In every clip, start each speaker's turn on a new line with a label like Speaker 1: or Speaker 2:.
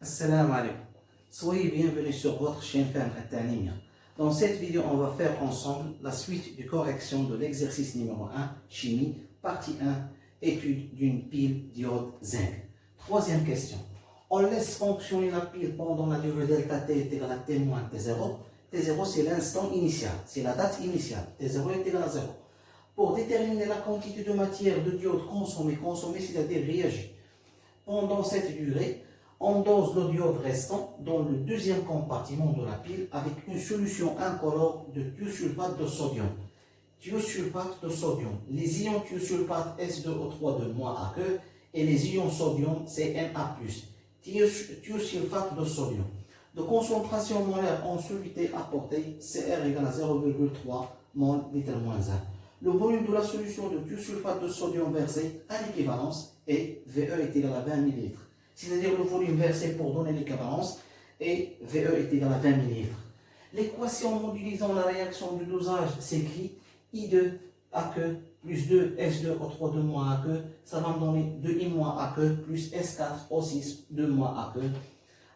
Speaker 1: Assalamu alaikum. Soyez bienvenus sur votre chaîne Femme At-Tanimia. Dans cette vidéo, on va faire ensemble la suite de correction de l'exercice numéro 1, chimie, partie 1, étude d'une pile diode zinc. Troisième question. On laisse fonctionner la pile pendant la durée delta T est égale à T moins T0. T0, c'est l'instant initial, c'est la date initiale. T0 est égal à 0. Pour déterminer la quantité de matière de diode consommée, c'est-à-dire réagir pendant cette durée, on dose le diode restant dans le deuxième compartiment de la pile avec une solution incolore de thiosulfate de sodium. Thiosulfate de sodium. Les ions thiosulfate S2O3 de -AQ et les ions sodium CNA+. Thiosulfate de sodium. De concentration molaire en soluté apportée, CR égale à 0,3 mol litre moins 1. Le volume de la solution de thiosulfate de sodium versé à l'équivalence est VE est égal à 20 ml. C'est-à-dire le volume versé pour donner l'équivalence, et VE est égal à 20 ml. L'équation modélisant la réaction du dosage s'écrit I2AQ plus 2S2O3 de -AQ, ça va me donner 2I-AQ plus S4O6 de -AQ.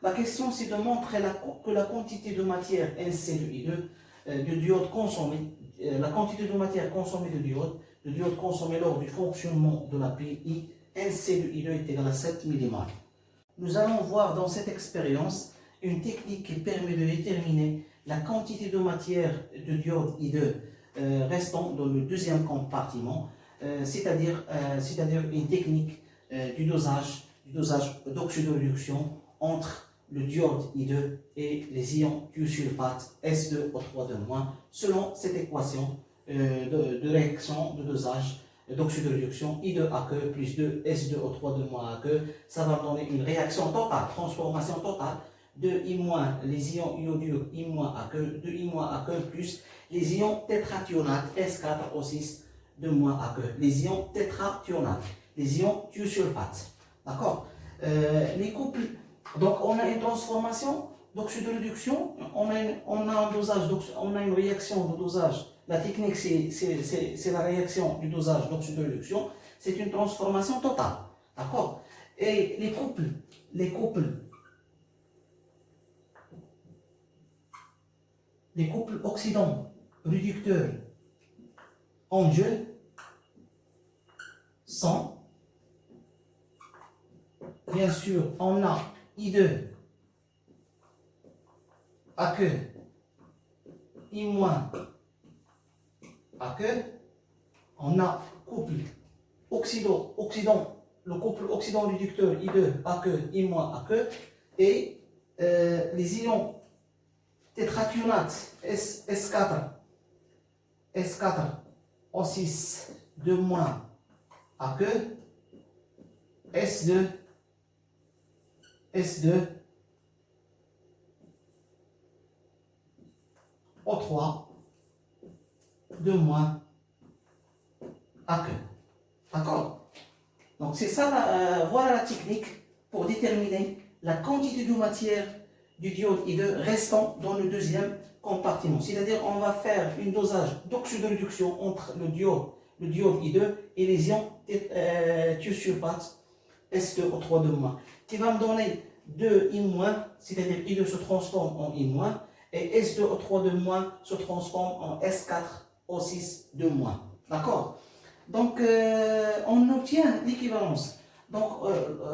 Speaker 1: La question c'est de montrer que la quantité de matière NC de I2 de diode consommée, la quantité de matière consommée de diode consommée lors du fonctionnement de la pile I, NC de I2 est égal à 7 mmol. Nous allons voir dans cette expérience une technique qui permet de déterminer la quantité de matière de diode I2 restant dans le deuxième compartiment, c'est-à-dire une technique du dosage d'oxydoréduction entre le diode I2 et les ions thiosulfate S2O3 de moins, selon cette équation de réaction de dosage d'oxydoréduction I2AQ plus 2S2O3 de -AQ, ça va donner une réaction totale, transformation totale de I-, les ions iodure I-AQ, de I-AQ plus les ions tétrathionates S4O6 de -AQ, les ions tétrathionates, les ions thiosulfate. D'accord. Les couples, donc on a une transformation d'oxydoréduction, on a un dosage, on a une réaction de dosage. La technique, c'est la réaction du dosage d'oxydoréduction. C'est une transformation totale. D'accord. Et les couples oxydants-réducteurs en jeu sont, bien sûr, on a I2, AQ, I-, AQ, on a couple le couple oxydant-réducteur I2, AQ, I-, AQ, et les ions tétrathionates S4, O6 de -AQ, S2, O3 de -AQ. D'accord. Donc c'est ça, voilà la technique pour déterminer la quantité de matière du diode I2 restant dans le deuxième compartiment. C'est-à-dire on va faire un dosage d'oxydoréduction entre le diode I2 et les ions thiosulfate S2O3 de -, qui va me donner 2I-, c'est-à-dire I2 se transforme en I-, et S2O3 de -, se transforme en S4O6 de -. D'accord. Donc, on obtient l'équivalence. Donc,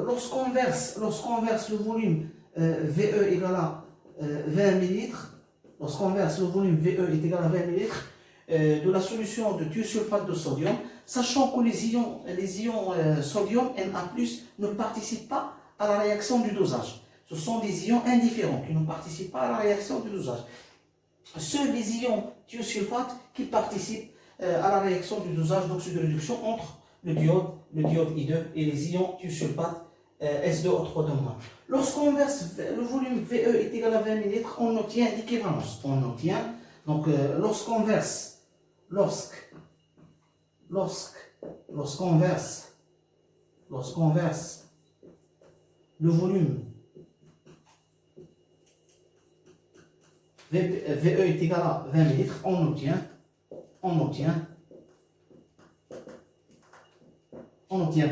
Speaker 1: lorsqu'on verse le volume VE égale à 20 ml, lorsqu'on verse le volume VE est égal à 20 ml de la solution de thiosulfate de sodium, sachant que les ions sodium Na+, ne participent pas à la réaction du dosage. Ce sont des ions indifférents qui ne participent pas à la réaction du dosage. Seuls les ions thiosulfate qui participent à la réaction du dosage d'oxydoréduction entre le diode I2 et les ions thiosulfate S2O3 de -. Lorsqu'on verse le volume VE est égal à 20 ml, on obtient l'équivalence. Donc lorsqu'on verse le volume VE est égal à 20 ml, on obtient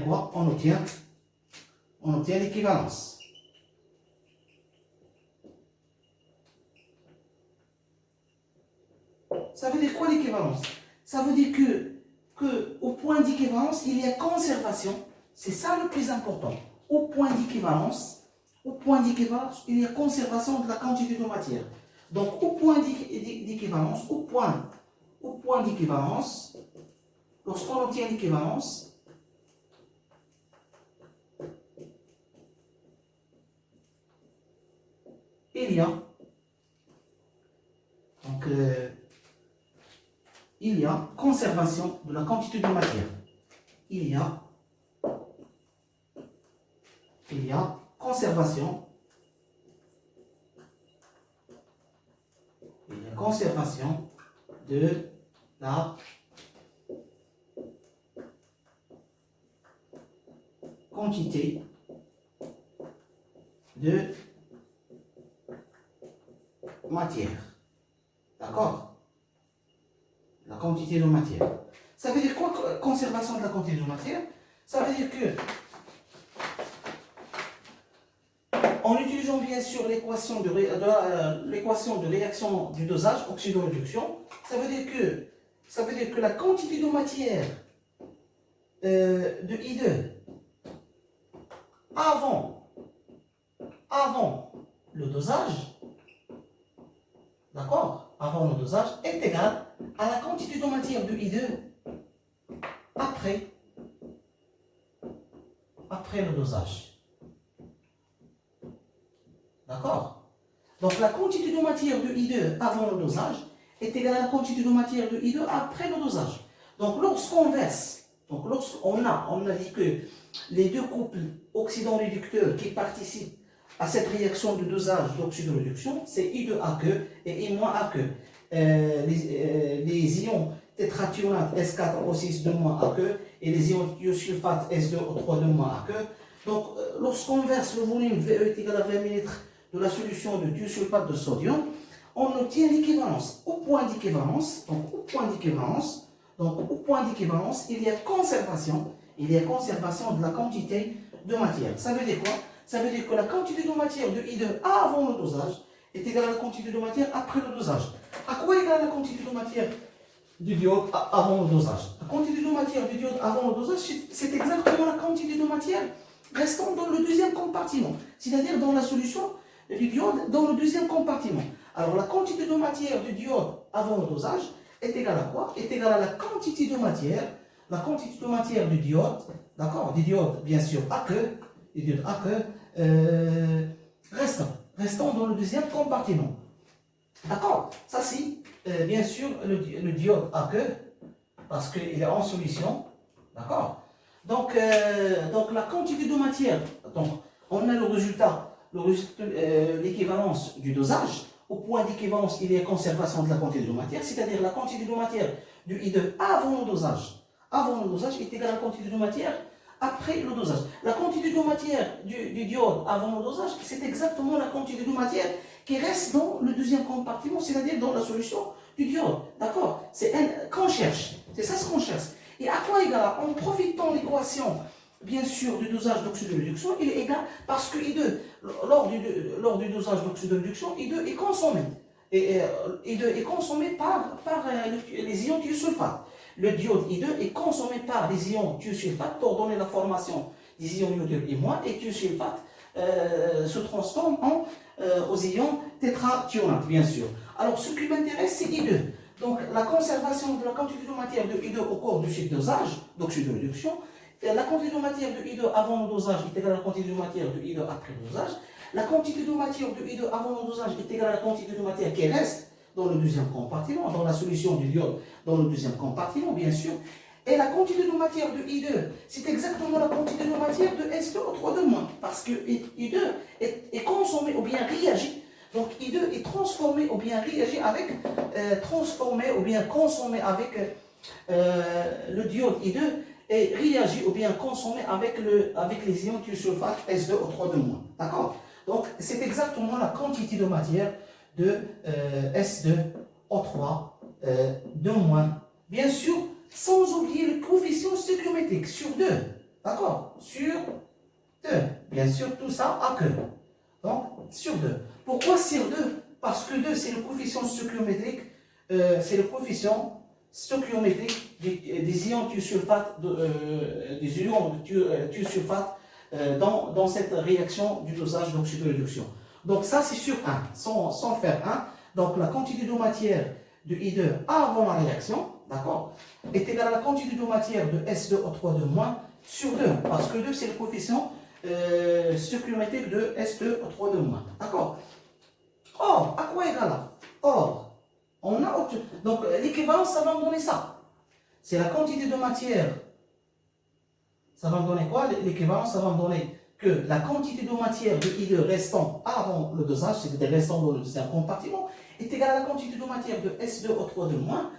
Speaker 1: quoi? On obtient l'équivalence. d'équivalence. Ça veut dire que au point d'équivalence, il y a conservation. C'est ça le plus important. Au point d'équivalence, il y a conservation de la quantité de matière. Donc, au point d'équivalence, lorsqu'on obtient l'équivalence, il y a conservation de la quantité de matière. Il y a conservation de la quantité de matière. D'accord? La quantité de matière. Ça veut dire quoi, conservation de la quantité de matière? Ça veut dire que, en utilisant bien sûr l'équation de réaction du dosage, oxydoréduction, ça veut dire que la quantité de matière de I2 avant le dosage, d'accord, avant le dosage, est égale à la quantité de matière de I2 après le dosage. D'accord? Donc la quantité de matière de I2 avant le dosage est égale à la quantité de matière de I2 après le dosage. Donc lorsqu'on verse, lorsqu'on a dit que les deux couples oxydant-réducteurs qui participent à cette réaction de dosage d'oxydoréduction, c'est I2AQ et I-AQ. Les ions tétrathionates S4O6 2-AQ et les ions thiosulfate S2O3 2-AQ. Donc, lorsqu'on verse le volume VE est égal à 20 ml de la solution de thiosulfate de sodium, on obtient l'équivalence. Au point d'équivalence, il y a conservation de la quantité de matière. Ça veut dire quoi? Ça veut dire que la quantité de matière de I2 avant le dosage est égale à la quantité de matière après le dosage. À quoi est égale la quantité de matière du diode avant le dosage? La quantité de matière du diode avant le dosage, c'est exactement la quantité de matière restant dans le deuxième compartiment, c'est-à-dire dans la solution du diode dans le deuxième compartiment. Alors la quantité de matière du diode avant le dosage est égale à quoi? Est égale à la quantité de matière du diode, d'accord, du diode bien sûr restant dans le deuxième compartiment. D'accord? Ça c'est bien sûr le diode AQ parce qu'il est en solution. D'accord? Donc la quantité de matière, donc on a le résultat l'équivalence du dosage. Au point d'équivalence, il y a conservation de la quantité de matière, c'est-à-dire la quantité de matière du I2 avant le dosage. Avant le dosage est égale à la quantité de matière après le dosage. La quantité de matière du diode avant le dosage, c'est exactement la quantité de matière qui reste dans le deuxième compartiment, c'est-à-dire dans la solution du diode. D'accord? C'est qu'on cherche. C'est ça ce qu'on cherche. Et à quoi égal? En profitant de l'équation, bien sûr, du dosage d'oxydoréduction, il est égal parce que I2, lors du dosage d'oxydoréduction, I2 est consommé. Et I2 est consommé par les ions thiosulfate. Le diode I2 est consommé par les ions thiosulfate pour donner la formation des ions iodure et thiosulfate se transforme aux ions tétrathionates, bien sûr. Alors, ce qui m'intéresse, c'est I2. Donc, la conservation de la quantité de matière de I2 au cours du cycle de dosage, d'oxydoréduction, la quantité de matière de I2 avant le dosage est égale à la quantité de matière de I2 après le dosage. La quantité de matière de I2 avant le dosage est égale à la quantité de matière qui reste dans le deuxième compartiment, dans la solution du diode, dans le deuxième compartiment, bien sûr. Et la quantité de matière de I2, c'est exactement la quantité de matière de S2O3 de moins, parce que I2 est consommé ou bien réagit. Donc I2 est transformé ou bien réagit avec, consommé avec le diode I2 et réagit ou bien consommé avec les ions thiosulfate S2O3 de moins. D'accord? Donc c'est exactement la quantité de matière de S2O3 de moins. Bien sûr, sans oublier le coefficient stoichiométrique sur 2. D'accord? Sur 2. Bien sûr, tout ça à que. Donc, sur 2. Pourquoi sur 2? Parce que 2, c'est le coefficient stoichiométrique, c'est le coefficient stoichiométrique des ions thiosulfate, des ions thiosulfate dans cette réaction du dosage d'oxydoréduction. Donc ça c'est sur 1, sans faire 1. Donc la quantité de matière de I2 avant la réaction, d'accord, est égale à la quantité de matière de S2O3 de moins sur 2, parce que 2 c'est le coefficient stoichiométrique de S2O3 de moins, d'accord. Or, à quoi égale là? Or, on a obtenu, donc l'équivalence ça va me donner ça. C'est la quantité de matière. Ça va me donner quoi? L'équivalence, ça va me donner que la quantité de matière de I2 restant avant le dosage, c'est-à-dire restant dans le deuxième compartiment, est égale à la quantité de matière de S2O3 de moins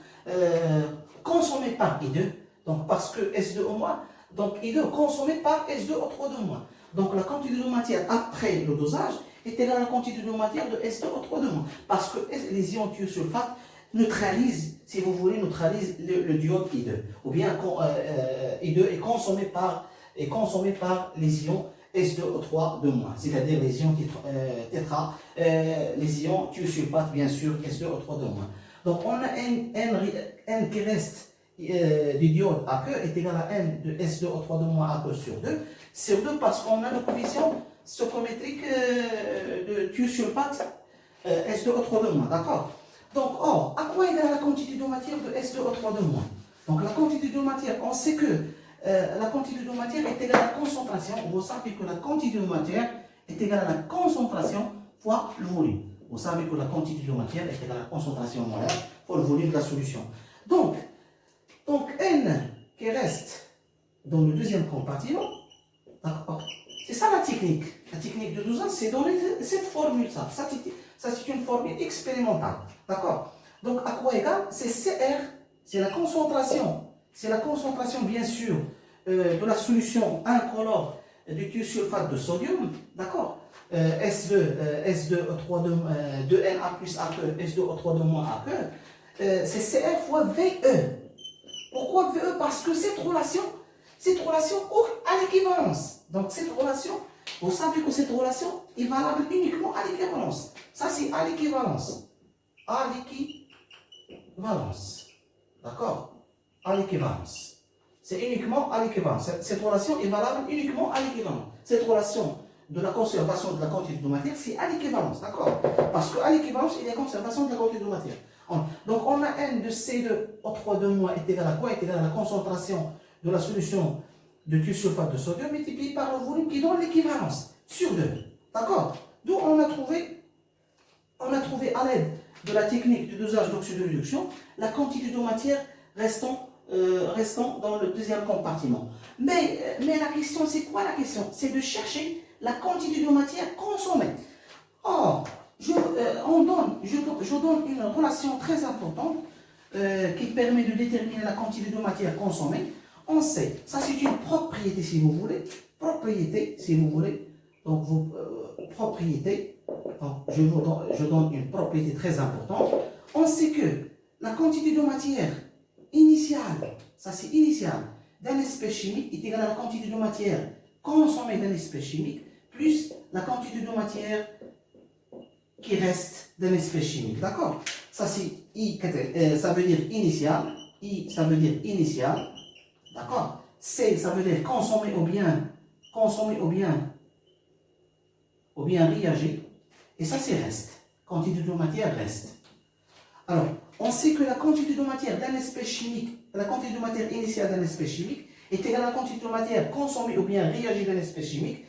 Speaker 1: consommée par I2. Donc, parce que S2O moins, donc I2 consommé par S2O3 de moins. Donc, la quantité de matière après le dosage est égale à la quantité de matière de S2O3 de moins. Parce que les ions thiosulfate neutralise, si vous voulez, neutralise le diode I2. Ou bien I2 est consommé par les ions S2O3 de moins, c'est-à-dire les ions tétra, les ions thiosulfate, bien sûr, S2O3 de moins. Donc on a N qui reste du diode AQ est égal à N de S2O3 de moins AQ sur 2 parce qu'on a le coefficient stoichiométrique de thiosulfate S2O3 de moins, d'accord? Donc, or, à quoi égale la quantité de matière de S2O3 de moins? Donc, la quantité de matière, on sait que la quantité de matière est égale à la concentration. Vous savez que la quantité de matière est égale à la concentration fois le volume. Vous savez que la quantité de matière est égale à la concentration molaire fois le volume de la solution. Donc N qui reste dans le deuxième compartiment, d'accord? C'est ça la technique. La technique de dosage, c'est donner cette formule, ça c'est une formule expérimentale. D'accord? Donc, à quoi égale? C'est CR, c'est la concentration. C'est la concentration, bien sûr, de la solution incolore du thiosulfate de sodium. D'accord? S2O3 de Na plus AQ, S2O3 de moins AQ. C'est CR fois VE. Pourquoi VE? Parce que cette relation ouvre à l'équivalence. Donc, cette relation, vous savez que cette relation est valable uniquement à l'équivalence. Ça, c'est à l'équivalence. À l'équivalence. D'accord? À l'équivalence. C'est uniquement à l'équivalence. Cette relation est valable uniquement à l'équivalence. Cette relation de la conservation de la quantité de matière, c'est à l'équivalence. D'accord? Parce qu'à l'équivalence, il y a conservation de la quantité de matière. Donc, on a N de C2O3 de moins est égal à quoi? Est égal à la concentration de la solution de thiosulfate de sodium multiplié par le volume qui donne l'équivalence sur 2. D'accord? D'où on a trouvé à l'aide de la technique de dosage d'oxydoréduction la quantité de matière restant dans le deuxième compartiment. Mais la question, c'est quoi la question? C'est de chercher la quantité de matière consommée. Or, je donne une relation très importante qui permet de déterminer la quantité de matière consommée. On sait, ça c'est une propriété si vous voulez, donc propriété, donc je donne une propriété très importante. On sait que la quantité de matière initiale, ça c'est initial, d'un espèce chimique est égale à la quantité de matière consommée d'un espèce chimique plus la quantité de matière qui reste d'un espèce chimique, d'accord? Ça c'est I, ça veut dire initial, I ça veut dire initial, d'accord? C ça veut dire consommer ou bien réagir, et ça c'est reste, quantité de matière reste. Alors, on sait que la quantité de matière d'un espèce chimique, la quantité de matière initiale d'un espèce chimique est égale à la quantité de matière consommée ou bien réagir d'un espèce chimique,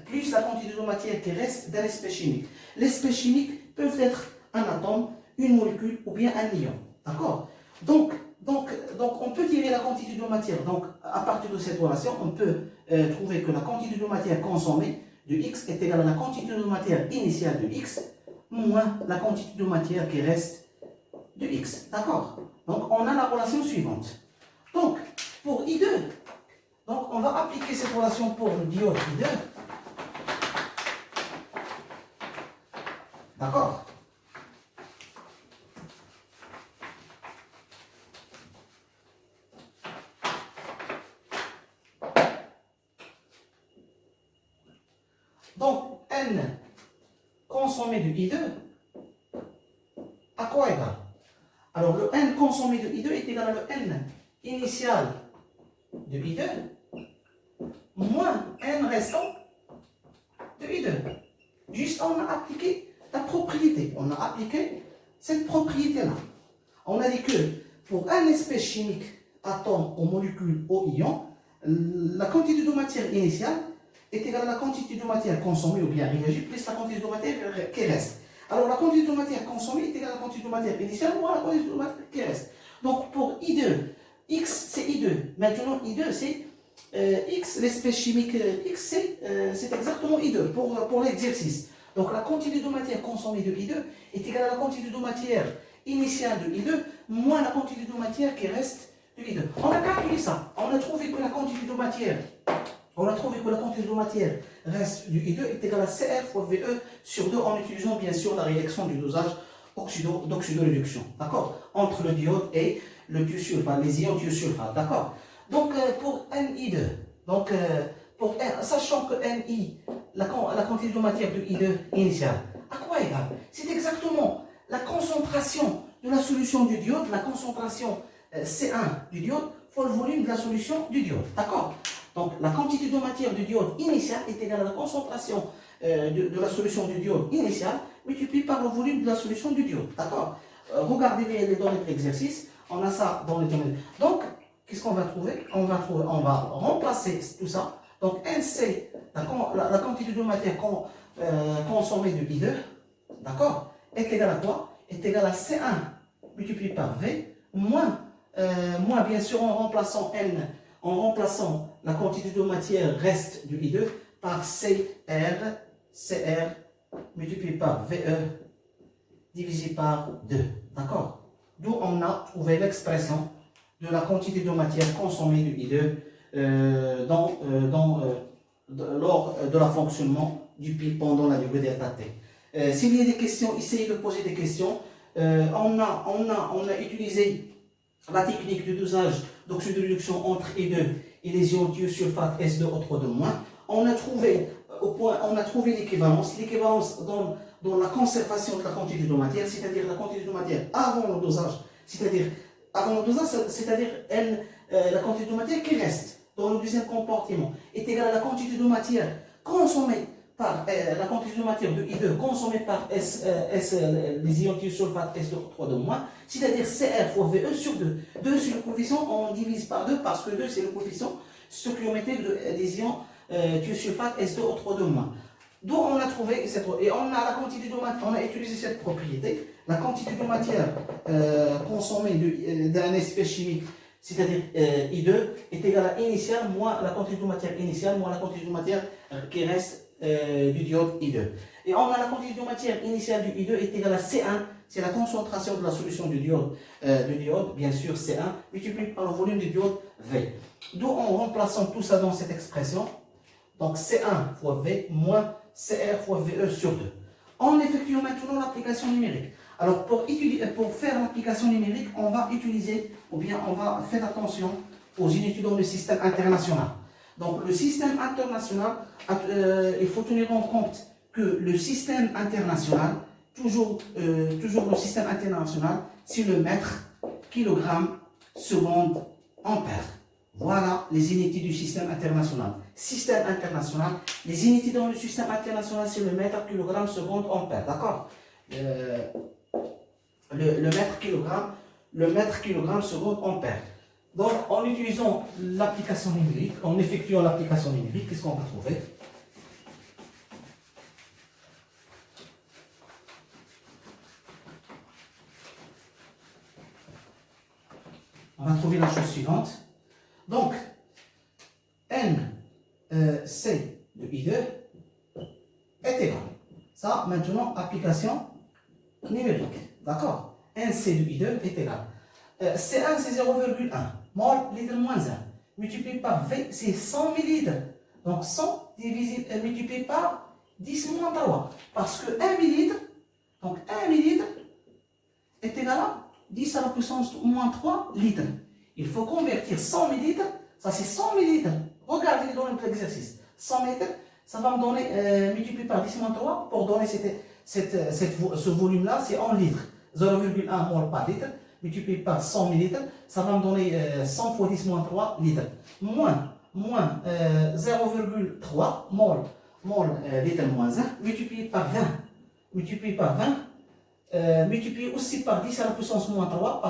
Speaker 1: plus la quantité de matière qui reste d'un espèce chimique. Les espèces chimiques peuvent être un atome, une molécule ou bien un ion. D'accord? Donc, on peut tirer la quantité de matière. Donc, à partir de cette relation, on peut trouver que la quantité de matière consommée de X est égale à la quantité de matière initiale de X moins la quantité de matière qui reste de X. D'accord? Donc, on a la relation suivante. Donc, pour I2, donc on va appliquer cette relation pour le diode I2. D'accord? Donc, N consommé de I2, à quoi égal? Alors le n consommé de I2 est égal à le n initial de I2 moins n restant de I2. Juste on a appliqué la propriété. On a appliqué cette propriété-là. On a dit que pour un espèce chimique, atome ou molécule ou ion, la quantité de matière initiale est égale à la quantité de matière consommée ou bien réagie plus la quantité de matière qui reste. Alors la quantité de matière consommée est égale à la quantité de matière initiale moins la quantité de matière qui reste. Donc pour I2, X c'est I2. Maintenant I2 c'est X, l'espèce chimique X c'est exactement I2 pour l'exercice. Donc la quantité de matière consommée de I2 est égale à la quantité de matière initiale de I2 moins la quantité de matière qui reste de I2. On a calculé ça. On a trouvé que la quantité de matière reste du I2 est égale à CR fois VE sur 2 en utilisant bien sûr la réaction du dosage d'oxydoréduction. D'accord? Entre le diode et le thiosulfate, les ions thiosulfate. D'accord? Donc pour NI2, donc sachant que NI, la quantité de matière de I2 initiale, à quoi égale? C'est exactement la concentration de la solution du diode, la concentration C1 du diode fois le volume de la solution du diode. D'accord? Donc la quantité de matière du diode initial est égale à la concentration de la solution du diode initiale multipliée par le volume de la solution du diode. D'accord? Regardez les données de l'exercice. On a ça dans les données. Donc, qu'est-ce qu'on va trouver? On va remplacer tout ça. Donc, NC, la quantité de matière consommée de I2, d'accord, est égale à quoi? Est égale à C1 multiplié par V, moins bien sûr, en remplaçant la quantité de matière reste du I2 par CR multiplié par VE divisé par 2, d'accord? D'où on a trouvé l'expression de la quantité de matière consommée du I2 lors de la fonctionnement du pic pendant la durée delta T. S'il y a des questions, essayez de poser des questions. On a utilisé la technique de dosage d'oxydoréduction entre I2 et les ions thiosulfate S2O3-. On a trouvé l'équivalence dans la conservation de la quantité de matière, c'est-à-dire la quantité de matière avant le dosage, c'est-à-dire la quantité de matière qui reste dans le deuxième compartiment est égale à la quantité de matière consommée par la quantité de matière de I2 consommée par les ions thiosulfate S2O3-, c'est-à-dire CR fois VE sur 2. 2 c'est le coefficient, on divise par 2 parce que 2 c'est le coefficient stoichiométrique des ions thiosulfate S2O3-. D'où on a trouvé cette, et on a la quantité de matière, on a utilisé cette propriété, la quantité de matière consommée d'un espèce chimique, c'est-à-dire I2, est égale à initiale moins la quantité de matière initiale moins la quantité de matière qui reste du diode I2. Et on a la quantité de matière initiale du I2 est égale à C1, c'est la concentration de la solution du diode, bien sûr C1, multiplié par le volume du diode V. D'où en remplaçant tout ça dans cette expression, donc C1 fois V moins CR fois VE sur 2. On effectue maintenant l'application numérique. Alors pour faire l'application numérique, on va faire attention aux unités dans le système international. Donc le système international, il faut tenir en compte que le système international, toujours le système international, c'est le mètre, kilogramme, seconde, ampère. Voilà les unités du système international. Système international, les unités dans le système international, c'est le mètre, kilogramme, seconde, ampère. D'accord? Le mètre, kilogramme, seconde, ampère. Donc, en utilisant l'application numérique, en effectuant l'application numérique, qu'est-ce qu'on va trouver? On va trouver la chose suivante. Donc, C de I2 est égal. Ça, maintenant, application numérique. D'accord? NC de I2 est égal. C1, c'est 0,1. Mol, litre moins 1. Multiplié par V, c'est 100 millilitres. Donc, 100 multiplié par 10 moins 3. Parce que 1 millilitre, donc 1 millilitre est égal à 10 à la puissance moins 3 litres. Il faut convertir 100 millilitres, ça c'est 100 millilitres. Regardez les données de l'exercice. 100 litres, ça va me donner, multiplié par 10 moins 3, pour donner ce volume-là, c'est en litres. 0,1 mol par litre, multiplié par 100 millilitres, ça va me donner 100 fois 10 moins 3 litres. Moins 0,3 mol litre moins 1, multiplié par 20. Multiplié par 20, multiplié aussi par 10 à la puissance moins 3,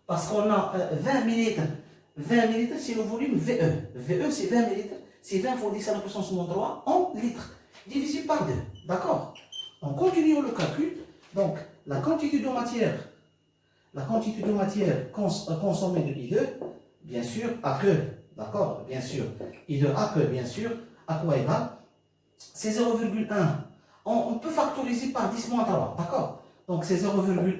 Speaker 1: parce qu'on a 20 millilitres. 20 millilitres, c'est le volume VE. VE, c'est 20 millilitres. C'est 20 fois 10 à la puissance moins 3 en litres, divisé par 2. D'accord? On continue le calcul. Donc, la quantité de matière consommée de I2, bien sûr, à que, d'accord, bien sûr, I2 à que, bien sûr, à quoi égal? C'est 0,1. On peut factoriser par 10 moins 3, d'accord? Donc, c'est 0,1.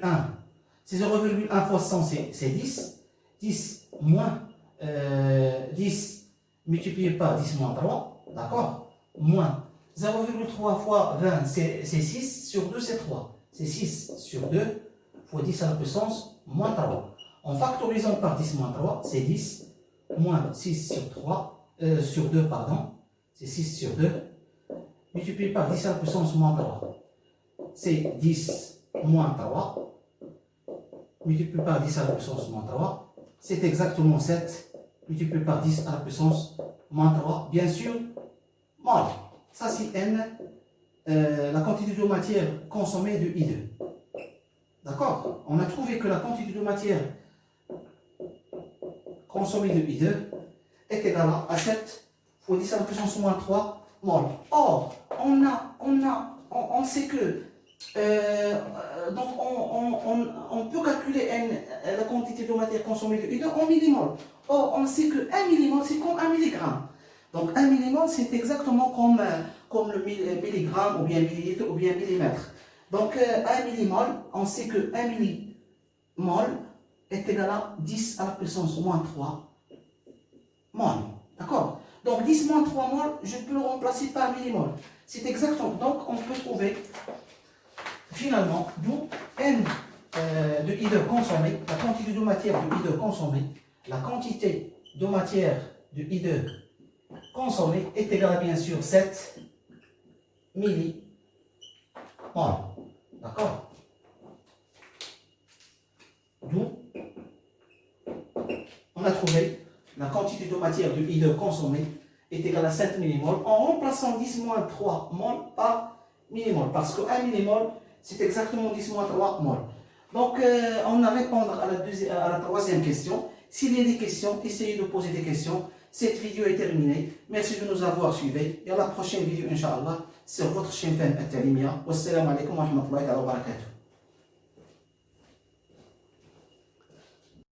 Speaker 1: C'est 0,1 fois 100, c'est 10. 10 moins 10 multiplié par 10 moins 3, d'accord? Moins 0,3 fois 20, c'est 6, sur 2, c'est 3. C'est 6 sur 2 fois 10 à la puissance moins 3. En factorisant par 10 moins 3, c'est 10 moins 6 sur 3, sur 2, pardon. C'est 6 sur 2, multiplié par 10 à la puissance moins 3. C'est 10 moins 3, multiplié par 10 à la puissance moins 3. C'est exactement 7, multiplié par 10 à la puissance moins 3. Bien sûr, mol. Ça, c'est N, la quantité de matière consommée de I2. D'accord? On a trouvé que la quantité de matière consommée de I2 est égale à 7 fois 10 à la puissance moins 3 mol. Or, on sait que donc on peut calculer la quantité de matière consommée de I2 en millimol. Or, on sait que 1 millimol, c'est comme 1 milligramme. Donc 1 millimol, c'est exactement comme le milligramme, ou bien millilitre, ou bien millimètre. Donc 1 millimol, on sait que 1 millimol est égal à 10 à la puissance moins 3 mol. D'accord? Donc 10 moins 3 mol, je peux le remplacer par millimol. C'est exactement. Donc on peut trouver finalement d'où N de I2 consommé, la quantité de matière de I2 consommée, la quantité de matière de I2 consommée est égale à bien sûr 7 millimol. D'accord? D'où on a trouvé la quantité de matière de I2 consommée est égale à 7 millimol en remplaçant 10 moins 3 mol par millimol. Parce que 1 millimol, c'est exactement 10 moins 3 mol. Donc, on a répondu à la troisième question. S'il y a des questions, essayez de poser des questions. Cette vidéo est terminée. Merci de nous avoir suivis. Et à la prochaine vidéo, Inch'Allah, sur votre chaîne At-Talimia. Wassalamu alaikum wa rahmatullahi wa barakatuh.